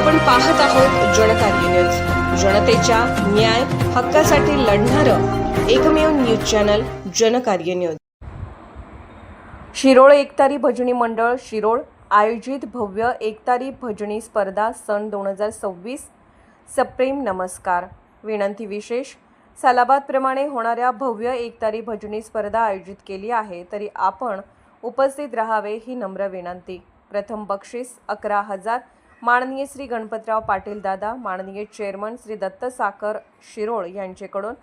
आपण पाहत आहोत जनकार्य न्यूज, जनतेच्या न्याय हक्कासाठी लढणारं एकमेव news channel Janakarya news. Shirol एकतारी भजनी मंडळ शिरोळ आयोजित भव्य एकतारी भजनी स्पर्धा सन 2026 सप्रेम नमस्कार। विनंती विशेष सालाबादप्रमाणे होणाऱ्या भव्य एकतारी भजनी स्पर्धा आयोजित केली आहे, तरी आपण उपस्थित राहावे ही नम्र विनंती। प्रथम बक्षीस 11,000 माननीय श्री गणपतराव पाटील दादा माननीय चेअरमन श्री दत्त साखर शिरोळ यांचेकडून।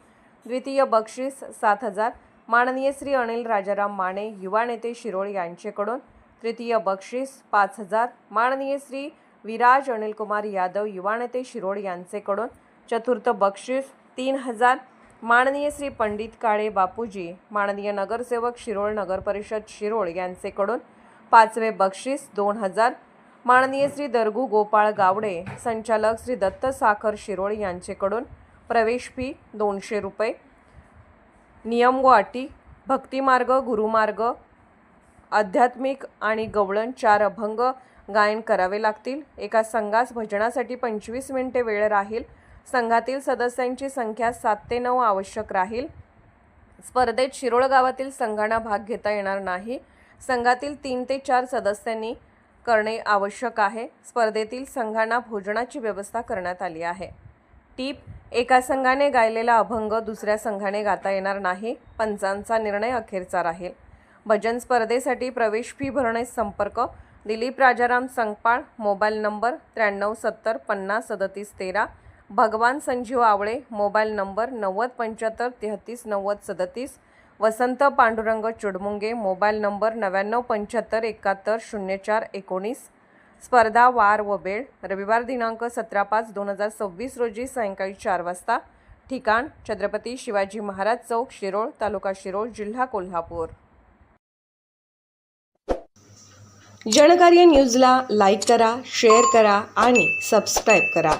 द्वितीय बक्षीस 7,000 माननीय श्री अनिल राजाराम माने युवा नेते शिरोळ यांचेकडून। तृतीय बक्षीस 5,000 माननीय श्री विराज अनिल कुमार यादव युवा नेते शिरोळ यांचेकडून। चतुर्थ बक्षीस 3,000 माननीय श्री पंडित काळे बापूजी माननीय नगरसेवक शिरोळ नगर परिषद शिरोळ यांचेकडून। पाचवे बक्षीस 2,000 माननीय श्री दरगू गोपाळ गावडे संचालक श्री दत्त साखर शिरोळ यांचेकडून। प्रवेश फी 200 रुपये। नियम व अटी भक्तिमार्ग गुरुमार्ग आध्यात्मिक आणि गवळण 4 अभंग गायन करावे लागतील। एका संघास भजनासाठी 25 मिनिटे वेळ राहील। संघातील सदस्यांची संख्या 7 ते 9 आवश्यक राहील। स्पर्धेत शिरोळ गावातील संघांना भाग घेता येणार नाही। संघातील 3 ते 4 सदस्यांनी करणे आवश्यक आहे। स्पर्धेतील संघांना भोजनाची व्यवस्था करण्यात आली आहे। टीप: एका संघाने गायलेला अभंग दुसऱ्या संघाने गाता येणार नाही। पंचांचा निर्णय अखेरचा राहील। भजन स्पर्धेसाठी प्रवेश फी भरणे संपर्क दिलीप राजाराम संकपाळ मोबाईल नंबर 9370 50 37 13 भगवान संजीव आवळे मोबाईल नंबर 9075 33 90 37 वसंत पांडुरंग चुडमुंगे मोबाईल नंबर 9975 71 04 19 स्पर्धा वार व वेळ रविवार दिनांक 17/5/2026 रोजी सायंकाळी 4 वाजता। ठिकाण छत्रपती शिवाजी महाराज चौक शिरोळ तालुका शिरोळ जिल्हा कोल्हापूर। जनकार्य न्यूजला लाईक करा, शेअर करा आणि सबस्क्राईब करा।